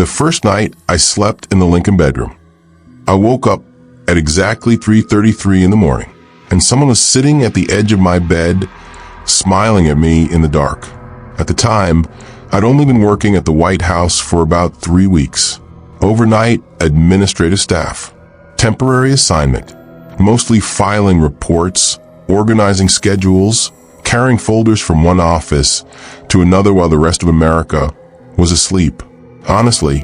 The first night, I slept in the Lincoln bedroom. I woke up at exactly 3:33 in the morning, and someone was sitting at the edge of my bed, smiling at me in the dark. At the time, I'd only been working at the White House for about 3 weeks. Overnight administrative staff. Temporary assignment. Mostly filing reports, organizing schedules, carrying folders from one office to another while the rest of America was asleep. Honestly,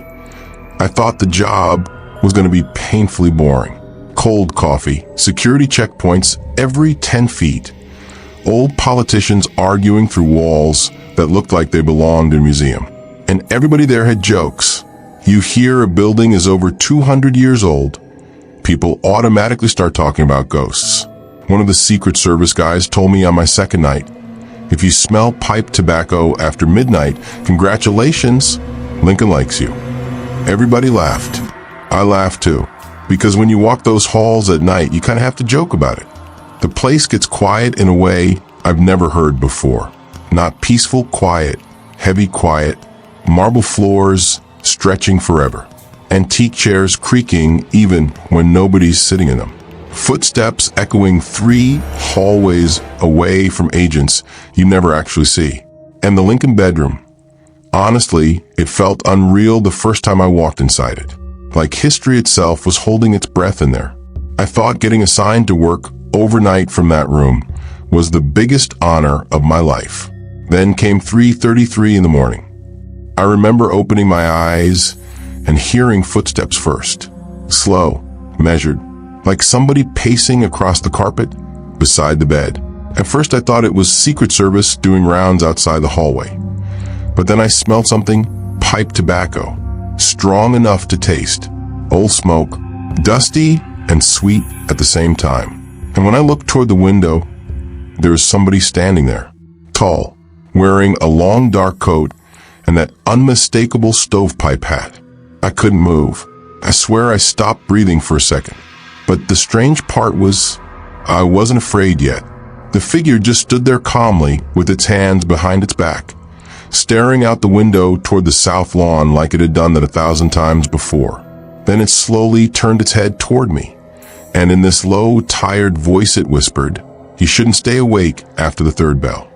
I thought the job was going to be painfully boring. Cold coffee, security checkpoints every 10 feet, old politicians arguing through walls that looked like they belonged in a museum. And everybody there had jokes. You hear a building is over 200 years old, people automatically start talking about ghosts. One of the Secret Service guys told me on my second night, if you smell pipe tobacco after midnight, congratulations, Lincoln likes you. Everybody laughed. I laughed too, because when you walk those halls at night, you kind of have to joke about it. The place gets quiet in a way I've never heard before. Not peaceful quiet, heavy quiet, marble floors stretching forever, antique chairs creaking even when nobody's sitting in them, footsteps echoing 3 hallways away from agents you never actually see. And the Lincoln bedroom. Honestly, it felt unreal the first time I walked inside it. Like history itself was holding its breath in there. I thought getting assigned to work overnight from that room was the biggest honor of my life. Then came 3:33 in the morning. I remember opening my eyes and hearing footsteps first. Slow, measured, like somebody pacing across the carpet beside the bed. At first I thought it was Secret Service doing rounds outside the hallway. But then I smelled something, pipe tobacco, strong enough to taste, old smoke, dusty and sweet at the same time. And when I looked toward the window, there was somebody standing there, tall, wearing a long dark coat and that unmistakable stovepipe hat. I couldn't move. I swear I stopped breathing for a second. But the strange part was, I wasn't afraid yet. The figure just stood there calmly with its hands behind its back, staring out the window toward the south lawn like it had done that 1,000 times before. Then it slowly turned its head toward me, and in this low, tired voice it whispered, "You shouldn't stay awake after the 3rd bell."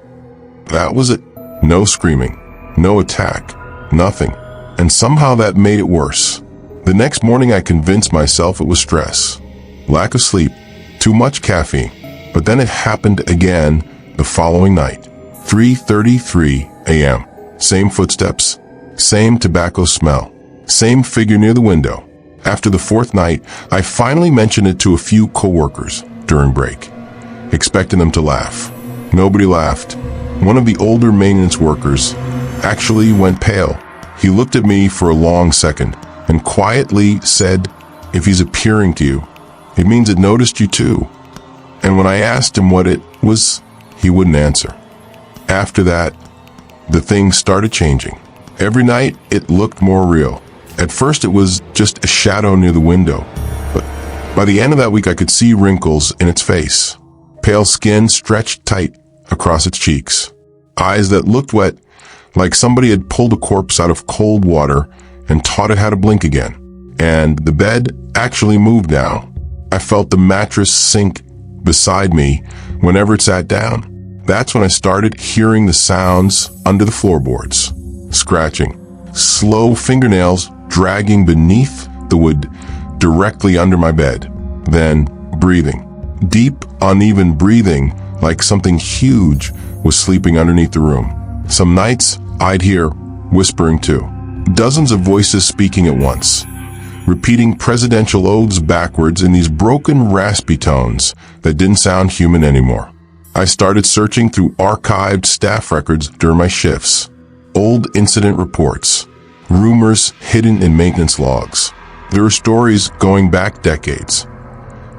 That was it. No screaming, no attack, nothing. And somehow that made it worse. The next morning I convinced myself it was stress, lack of sleep, too much caffeine. But then it happened again the following night. 3:33 a.m. Same footsteps, same tobacco smell, same figure near the window. After the 4th night, I finally mentioned it to a few coworkers during break, expecting them to laugh. Nobody laughed. One of the older maintenance workers actually went pale. He looked at me for a long second and quietly said, "If he's appearing to you, it means it noticed you too." And when I asked him what it was, he wouldn't answer. After that, the things started changing. Every night, it looked more real. At first, it was just a shadow near the window. But by the end of that week, I could see wrinkles in its face. Pale skin stretched tight across its cheeks. Eyes that looked wet, like somebody had pulled a corpse out of cold water and taught it how to blink again. And the bed actually moved now. I felt the mattress sink beside me whenever it sat down. That's when I started hearing the sounds under the floorboards. Scratching, slow fingernails dragging beneath the wood directly under my bed. Then breathing, deep, uneven breathing like something huge was sleeping underneath the room. Some nights I'd hear whispering too. Dozens of voices speaking at once, repeating presidential oaths backwards in these broken, raspy tones that didn't sound human anymore. I started searching through archived staff records during my shifts, old incident reports, rumors hidden in maintenance logs. There were stories going back decades.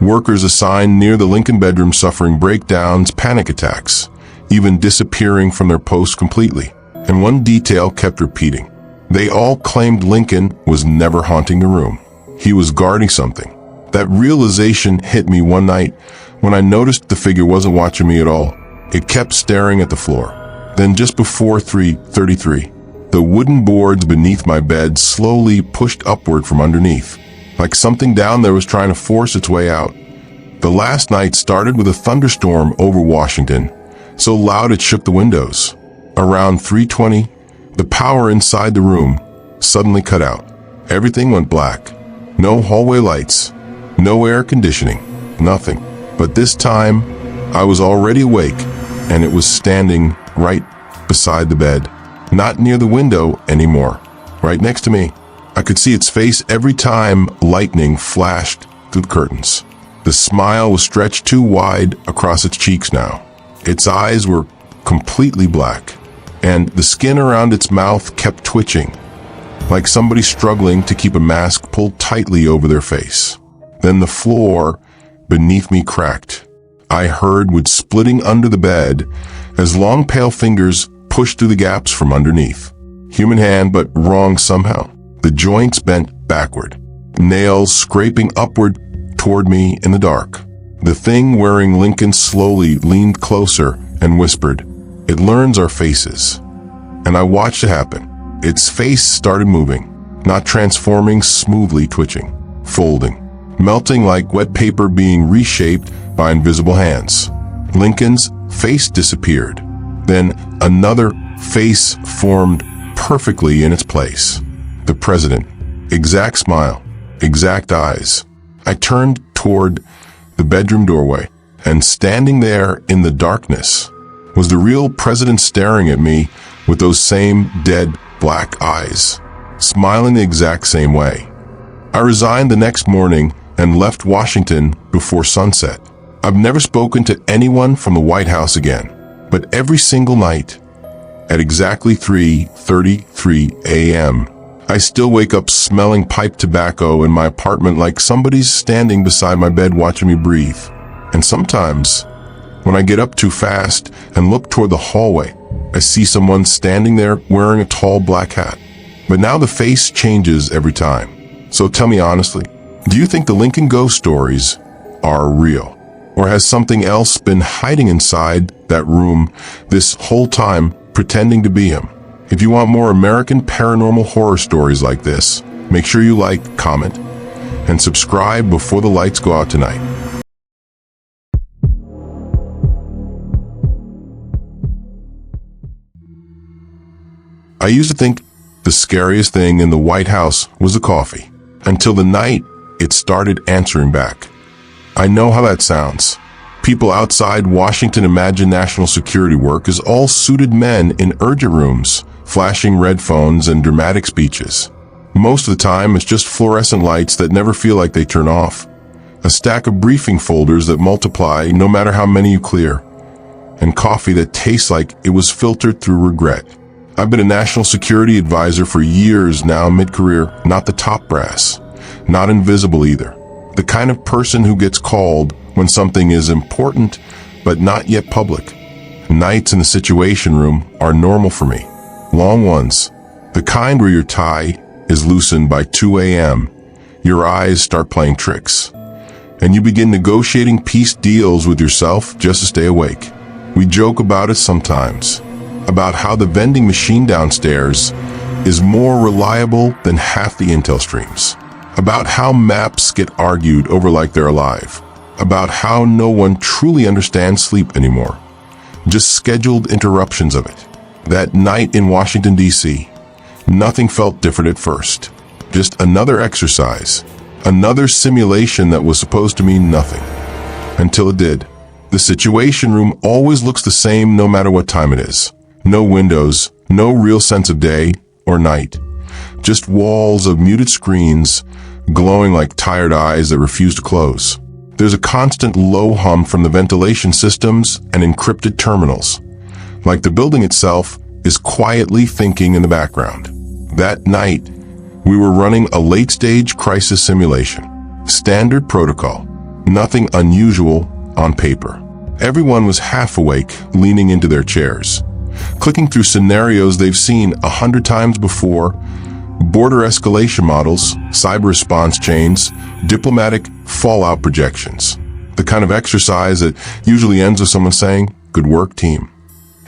Workers assigned near the Lincoln bedroom suffering breakdowns, panic attacks, even disappearing from their posts completely. And one detail kept repeating. They all claimed Lincoln was never haunting the room. He was guarding something. That realization hit me one night when I noticed the figure wasn't watching me at all. It kept staring at the floor. Then just before 3:33, The wooden boards beneath my bed slowly pushed upward from underneath, like something down there was trying to force its way out. The last night started with a thunderstorm over Washington, so loud it shook the windows. Around 3:20, the power inside the room suddenly cut out. Everything went black. No hallway lights, no air conditioning, nothing. But this time, I was already awake, and it was standing right beside the bed, not near the window anymore, right next to me. I could see its face every time lightning flashed through the curtains. The smile was stretched too wide across its cheeks now. Its eyes were completely black, and the skin around its mouth kept twitching, like somebody struggling to keep a mask pulled tightly over their face. Then the floor beneath me cracked. I heard wood splitting under the bed as long pale fingers pushed through the gaps from underneath. Human hand, but wrong somehow. The joints bent backward, nails scraping upward toward me in the dark. The thing wearing Lincoln slowly leaned closer and whispered, "It learns our faces." And I watched it happen. Its face started moving, not transforming, smoothly twitching, folding, melting like wet paper being reshaped by invisible hands. Lincoln's face disappeared. Then another face formed perfectly in its place. The president. Exact smile, exact eyes. I turned toward the bedroom doorway, and standing there in the darkness was the real president staring at me with those same dead black eyes, smiling the exact same way. I resigned the next morning and left Washington before sunset. I've never spoken to anyone from the White House again, but every single night at exactly 3:33 a.m., I still wake up smelling pipe tobacco in my apartment like somebody's standing beside my bed watching me breathe. And sometimes, when I get up too fast and look toward the hallway, I see someone standing there wearing a tall black hat. But now the face changes every time. So tell me honestly, do you think the Lincoln ghost stories are real? Or has something else been hiding inside that room this whole time, pretending to be him? If you want more American paranormal horror stories like this, make sure you like, comment, and subscribe before the lights go out tonight. I used to think the scariest thing in the White House was the coffee, until the night it started answering back. I know how that sounds. People outside Washington imagine national security work as all suited men in urgent rooms, flashing red phones and dramatic speeches. Most of the time, it's just fluorescent lights that never feel like they turn off, a stack of briefing folders that multiply no matter how many you clear, and coffee that tastes like it was filtered through regret. I've been a national security advisor for years now, mid-career, not the top brass, not invisible either. The kind of person who gets called when something is important but not yet public. Nights in the situation room are normal for me. Long ones, the kind where your tie is loosened by 2 a.m., your eyes start playing tricks, and you begin negotiating peace deals with yourself just to stay awake. We joke about it sometimes, about how the vending machine downstairs is more reliable than half the intel streams, about how maps get argued over like they're alive, about how no one truly understands sleep anymore, just scheduled interruptions of it. That night in Washington, D.C., nothing felt different at first. Just another exercise, another simulation that was supposed to mean nothing. Until it did. The situation room always looks the same no matter what time it is. No windows, no real sense of day or night. Just walls of muted screens glowing like tired eyes that refuse to close. There's a constant low hum from the ventilation systems and encrypted terminals, like the building itself is quietly thinking in the background. That night, we were running a late-stage crisis simulation. Standard protocol, nothing unusual on paper. Everyone was half awake, leaning into their chairs, clicking through scenarios they've seen 100 times before, border escalation models, cyber response chains, diplomatic fallout projections. The kind of exercise that usually ends with someone saying, "Good work, team."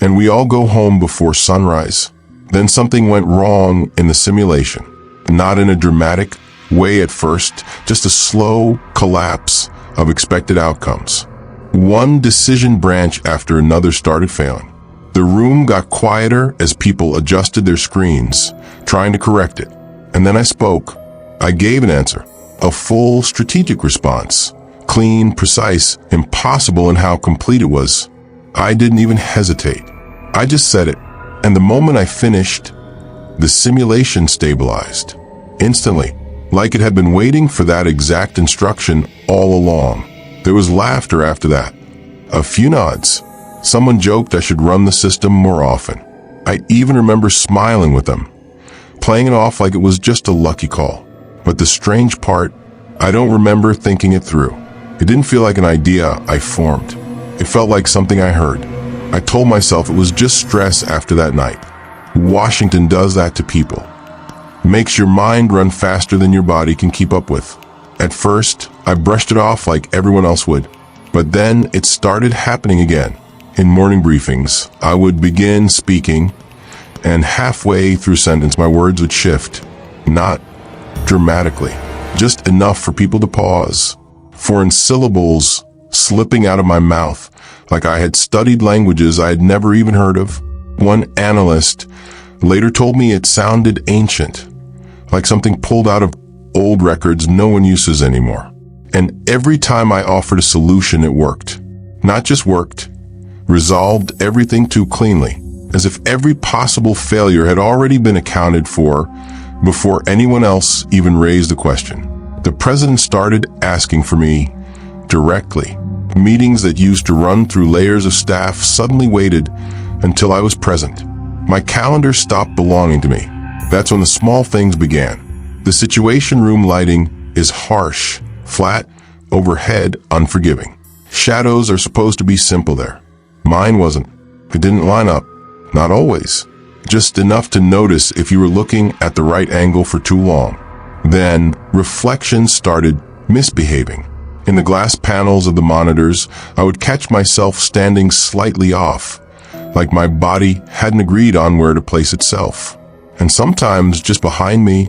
And we all go home before sunrise, Then something went wrong in the simulation. Not in a dramatic way at first, just a slow collapse of expected outcomes. One decision branch after another started failing. The room got quieter as people adjusted their screens, trying to correct it. And then I spoke. I gave an answer, a full strategic response, clean, precise, impossible in how complete it was. I didn't even hesitate. I just said it, and the moment I finished, the simulation stabilized. Instantly, like it had been waiting for that exact instruction all along. There was laughter after that. A few nods. Someone joked I should run the system more often. I even remember smiling with them, playing it off like it was just a lucky call. But the strange part, I don't remember thinking it through. It didn't feel like an idea I formed. It felt like something I heard. I told myself it was just stress after that night. Washington does that to people. Makes your mind run faster than your body can keep up with. At first, I brushed it off like everyone else would. But then it started happening again. In morning briefings, I would begin speaking, and halfway through sentence, my words would shift. Not dramatically, just enough for people to pause. Foreign syllables slipping out of my mouth, like I had studied languages I had never even heard of. One analyst later told me it sounded ancient, like something pulled out of old records no one uses anymore. And every time I offered a solution, it worked. Not just worked, resolved everything too cleanly, as if every possible failure had already been accounted for before anyone else even raised the question. The president started asking for me directly. Meetings that used to run through layers of staff suddenly waited until I was present. My calendar stopped belonging to me. That's when the small things began. The situation room lighting is harsh, flat, overhead, unforgiving. Shadows are supposed to be simple there. Mine wasn't. It didn't line up. Not always. Just enough to notice if you were looking at the right angle for too long. Then, reflections started misbehaving. In the glass panels of the monitors, I would catch myself standing slightly off, like my body hadn't agreed on where to place itself. And sometimes, just behind me,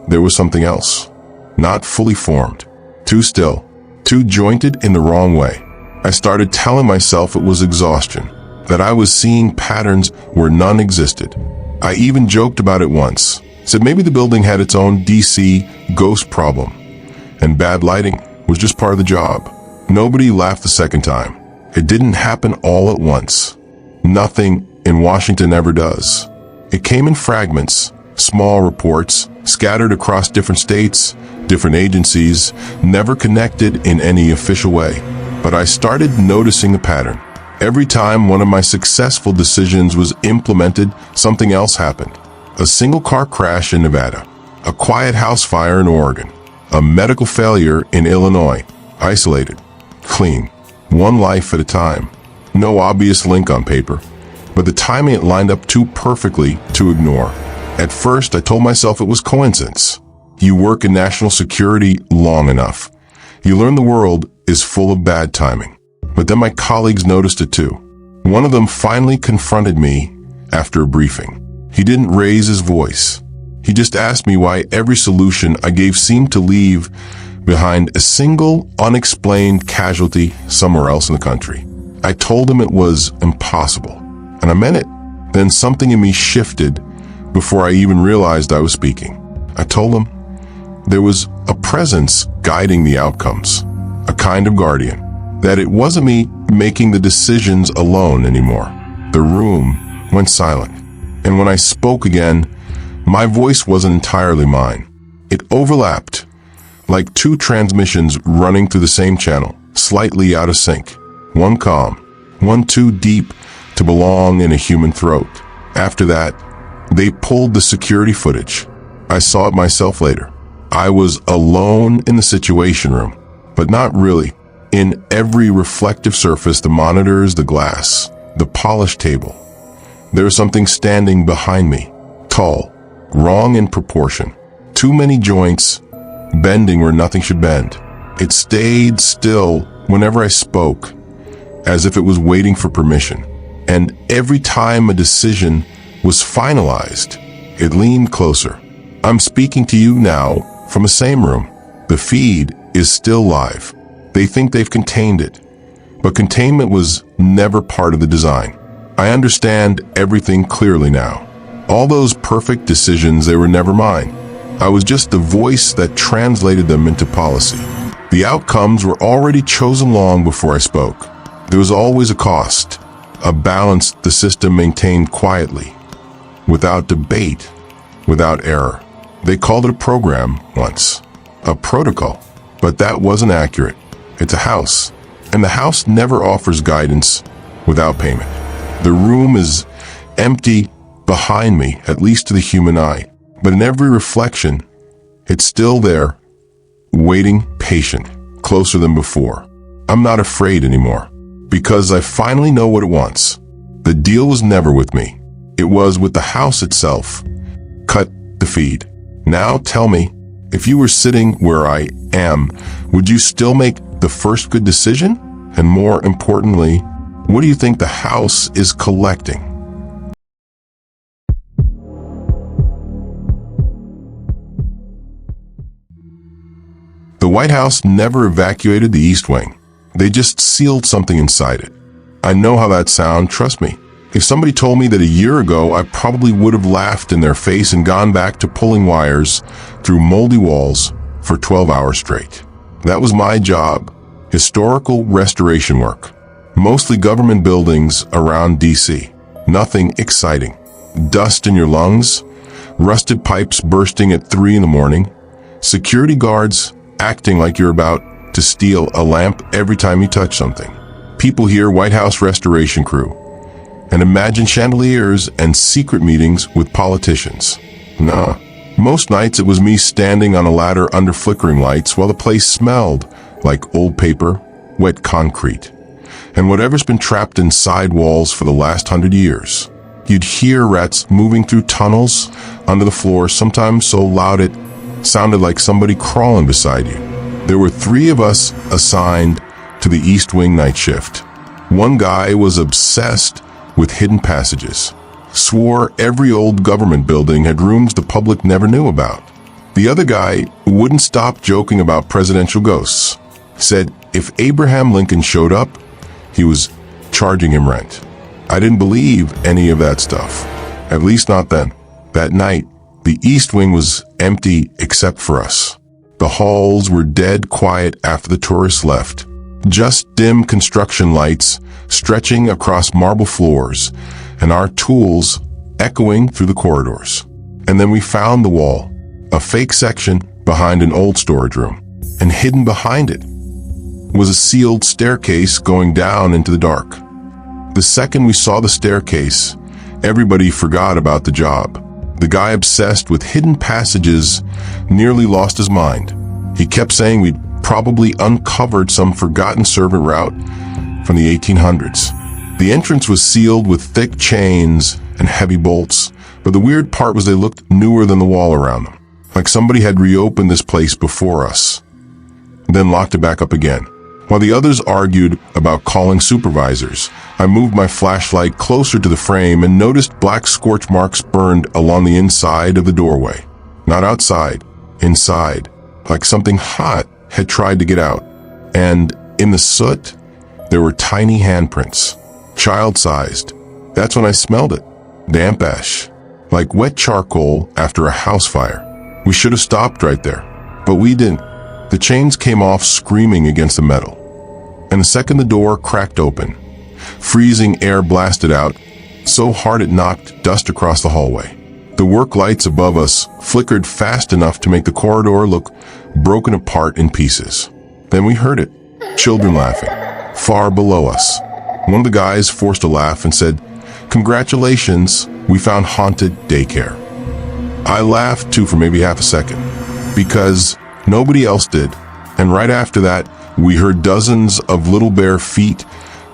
there was something else. Not fully formed. Too still. Too jointed in the wrong way. I started telling myself it was exhaustion, that I was seeing patterns where none existed. I even joked about it once. Said maybe the building had its own DC ghost problem, and bad lighting was just part of the job. Nobody laughed the second time. It didn't happen all at once. Nothing in Washington ever does. It came in fragments, small reports, scattered across different states, different agencies, never connected in any official way. But I started noticing a pattern. Every time one of my successful decisions was implemented, something else happened. A single car crash in Nevada, a quiet house fire in Oregon, a medical failure in Illinois. Isolated, clean, one life at a time. No obvious link on paper, but the timing it lined up too perfectly to ignore. At first, I told myself it was coincidence. You work in national security long enough. You learn the world is full of bad timing. But then my colleagues noticed it too. One of them finally confronted me after a briefing. He didn't raise his voice. He just asked me why every solution I gave seemed to leave behind a single unexplained casualty somewhere else in the country. I told him it was impossible, and I meant it. Then something in me shifted before I even realized I was speaking. I told him there was a presence guiding the outcomes, a kind of guardian, that it wasn't me making the decisions alone anymore. The room went silent, and when I spoke again, my voice wasn't entirely mine. It overlapped, like two transmissions running through the same channel, slightly out of sync. One calm, one too deep to belong in a human throat. After that, they pulled the security footage. I saw it myself later. I was alone in the situation room, but not really. In every reflective surface, the monitors, the glass, the polished table, there was something standing behind me, tall, wrong in proportion. Too many joints, bending where nothing should bend. It stayed still whenever I spoke, as if it was waiting for permission. And every time a decision was finalized. It leaned closer. I'm speaking to you now from the same room. The feed is still live. They think they've contained it, but containment was never part of the design. I understand everything clearly now. All those perfect decisions, they were never mine. I was just the voice that translated them into policy. The outcomes were already chosen long before I spoke. There was always a cost, a balance the system maintained quietly, without debate, without error. They called it a program once, a protocol, but that wasn't accurate. It's a house, and the house never offers guidance without payment. The room is empty behind me, at least to the human eye, but in every reflection, it's still there, waiting, patient, closer than before. I'm not afraid anymore, because I finally know what it wants. The deal was never with me. It was with the house itself. Cut the feed. Now tell me, if you were sitting where I am, would you still make the first good decision? And more importantly, what do you think the house is collecting? The White House never evacuated the East Wing. They just sealed something inside it. I know how that sounds, trust me. If somebody told me that a year ago, I probably would have laughed in their face and gone back to pulling wires through moldy walls for 12 hours straight. That was my job, historical restoration work. Mostly government buildings around DC. Nothing exciting. Dust in your lungs, rusted pipes bursting at 3 in the morning, security guards acting like you're about to steal a lamp every time you touch something. People hear White House restoration crew and imagine chandeliers and secret meetings with politicians. Nah. Most nights it was me standing on a ladder under flickering lights while the place smelled like old paper, wet concrete, and whatever's been trapped inside walls for the last 100 years. You'd hear rats moving through tunnels under the floor, sometimes so loud it sounded like somebody crawling beside you. There were 3 of us assigned to the East Wing night shift. One guy was obsessed with hidden passages, swore every old government building had rooms the public never knew about. The other guy wouldn't stop joking about presidential ghosts, said if Abraham Lincoln showed up, he was charging him rent. I didn't believe any of that stuff, at least not then. That night, the East Wing was empty except for us. The halls were dead quiet after the tourists left. Just dim construction lights stretching across marble floors and our tools echoing through the corridors. And then we found the wall, a fake section behind an old storage room. And hidden behind it was a sealed staircase going down into the dark. The second we saw the staircase, everybody forgot about the job. The guy obsessed with hidden passages nearly lost his mind. He kept saying we'd probably uncovered some forgotten servant route from the 1800s. The entrance was sealed with thick chains and heavy bolts, but the weird part was they looked newer than the wall around them, like somebody had reopened this place before us, then locked it back up again. While the others argued about calling supervisors, I moved my flashlight closer to the frame and noticed black scorch marks burned along the inside of the doorway. Not outside, inside, like something hot had tried to get out. And in the soot, there were tiny handprints, child-sized. That's when I smelled it. Damp ash, like wet charcoal after a house fire. We should have stopped right there, but we didn't. The chains came off screaming against the metal. And the second the door cracked open, freezing air blasted out, so hard it knocked dust across the hallway. The work lights above us flickered fast enough to make the corridor look broken apart in pieces. Then we heard it, children laughing, far below us. One of the guys forced a laugh and said, "Congratulations, we found haunted daycare." I laughed too for maybe half a second, because nobody else did. And right after that, we heard dozens of little bare feet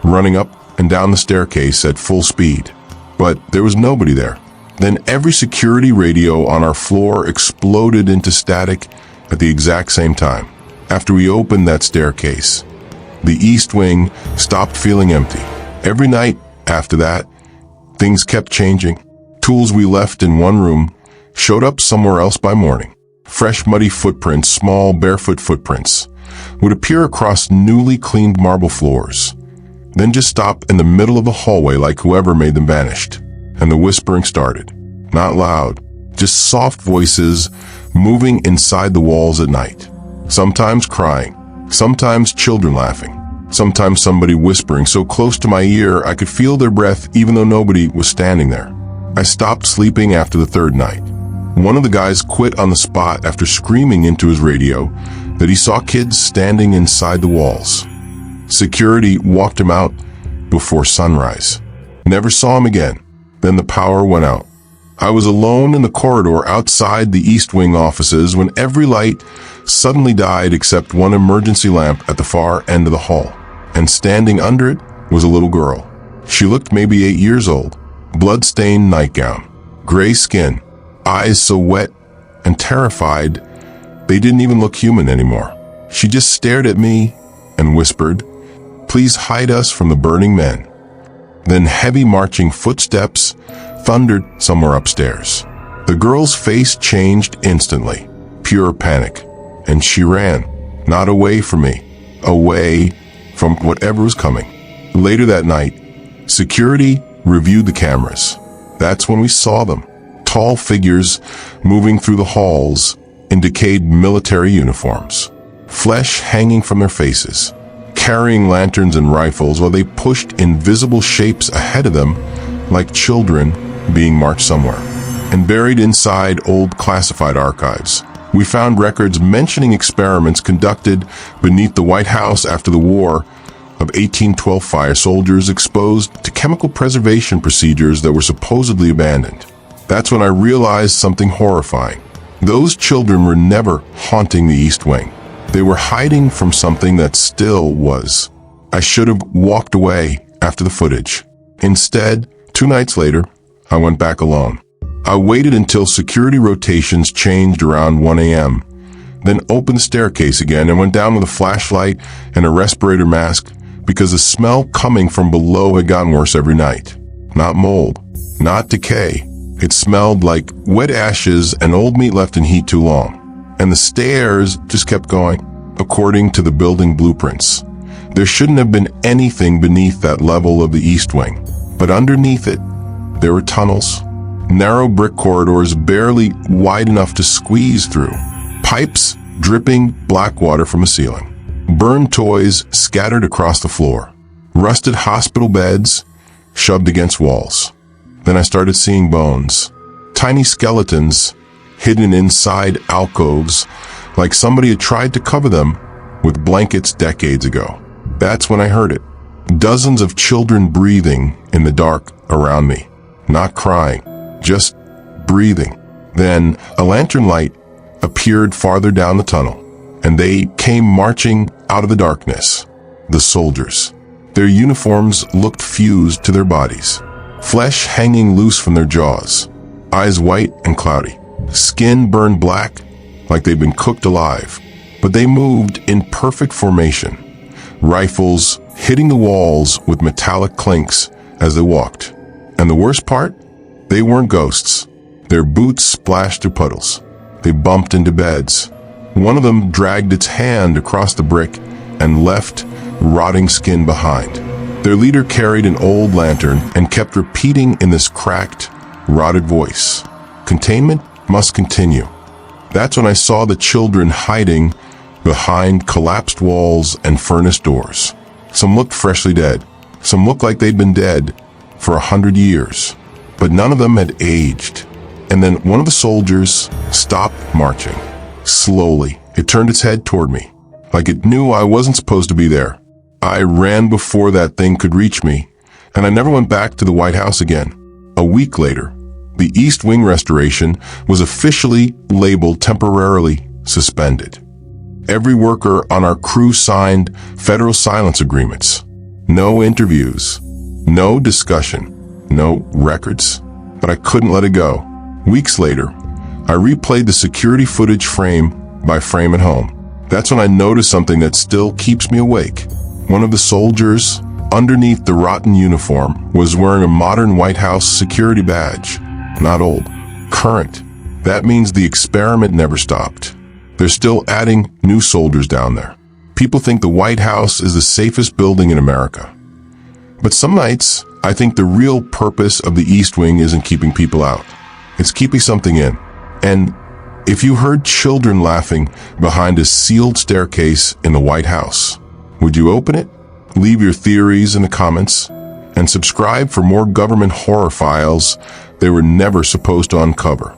running up and down the staircase at full speed. But there was nobody there. Then every security radio on our floor exploded into static at the exact same time. After we opened that staircase, the East Wing stopped feeling empty. Every night after that, things kept changing. Tools we left in one room showed up somewhere else by morning. Fresh muddy footprints, small barefoot footprints, would appear across newly cleaned marble floors, then just stop in the middle of the hallway like whoever made them vanished. And the whispering started. Not loud, just soft voices moving inside the walls at night. Sometimes crying, sometimes children laughing, sometimes somebody whispering so close to my ear I could feel their breath even though nobody was standing there. I stopped sleeping after the third night. One of the guys quit on the spot after screaming into his radio that he saw kids standing inside the walls. Security walked him out before sunrise. Never saw him again. Then the power went out. I was alone in the corridor outside the East Wing offices when every light suddenly died except one emergency lamp at the far end of the hall. And standing under it was a little girl. She looked maybe 8 years old. Blood-stained nightgown, gray skin, eyes so wet and terrified they didn't even look human anymore. She just stared at me and whispered, "Please hide us from the burning men." Then heavy marching footsteps thundered somewhere upstairs. The girl's face changed instantly, pure panic, and she ran, not away from me, away from whatever was coming. Later that night, security reviewed the cameras. That's when we saw them. Tall figures moving through the halls in decayed military uniforms, flesh hanging from their faces, carrying lanterns and rifles while they pushed invisible shapes ahead of them like children being marched somewhere. And buried inside old classified archives, we found records mentioning experiments conducted beneath the White House after the war of 1812 fire, soldiers exposed to chemical preservation procedures that were supposedly abandoned. That's when I realized something horrifying. Those children were never haunting the East Wing. They were hiding from something that still was. I should have walked away after the footage. Instead, 2 nights later, I went back alone. I waited until security rotations changed around 1 a.m., then opened the staircase again and went down with a flashlight and a respirator mask because the smell coming from below had gotten worse every night. Not mold, not decay. It smelled like wet ashes and old meat left in heat too long. And the stairs just kept going, according to the building blueprints. There shouldn't have been anything beneath that level of the East Wing. But underneath it, there were tunnels, narrow brick corridors barely wide enough to squeeze through, pipes dripping black water from the ceiling, burned toys scattered across the floor, rusted hospital beds shoved against walls. Then I started seeing bones, tiny skeletons hidden inside alcoves like somebody had tried to cover them with blankets decades ago. That's when I heard it. Dozens of children breathing in the dark around me. Not crying, just breathing. Then a lantern light appeared farther down the tunnel, and they came marching out of the darkness. The soldiers. Their uniforms looked fused to their bodies. Flesh hanging loose from their jaws. Eyes white and cloudy. Skin burned black like they'd been cooked alive. But they moved in perfect formation. Rifles hitting the walls with metallic clinks as they walked. And the worst part? They weren't ghosts. Their boots splashed through puddles. They bumped into beds. One of them dragged its hand across the brick and left rotting skin behind. Their leader carried an old lantern and kept repeating in this cracked, rotted voice, "Containment must continue." That's when I saw the children hiding behind collapsed walls and furnace doors. Some looked freshly dead. Some looked like they'd been dead for 100 years. But none of them had aged. And then one of the soldiers stopped marching. Slowly, it turned its head toward me, like it knew I wasn't supposed to be there. I ran before that thing could reach me, and I never went back to the White House again. A week later, the East Wing restoration was officially labeled temporarily suspended. Every worker on our crew signed federal silence agreements. No interviews, no discussion, no records, but I couldn't let it go. Weeks later, I replayed the security footage frame by frame at home. That's when I noticed something that still keeps me awake. One of the soldiers, underneath the rotten uniform, was wearing a modern White House security badge. Not old. Current. That means the experiment never stopped. They're still adding new soldiers down there. People think the White House is the safest building in America. But some nights, I think the real purpose of the East Wing isn't keeping people out. It's keeping something in. And if you heard children laughing behind a sealed staircase in the White House, would you open it? Leave your theories in the comments and subscribe for more government horror files they were never supposed to uncover.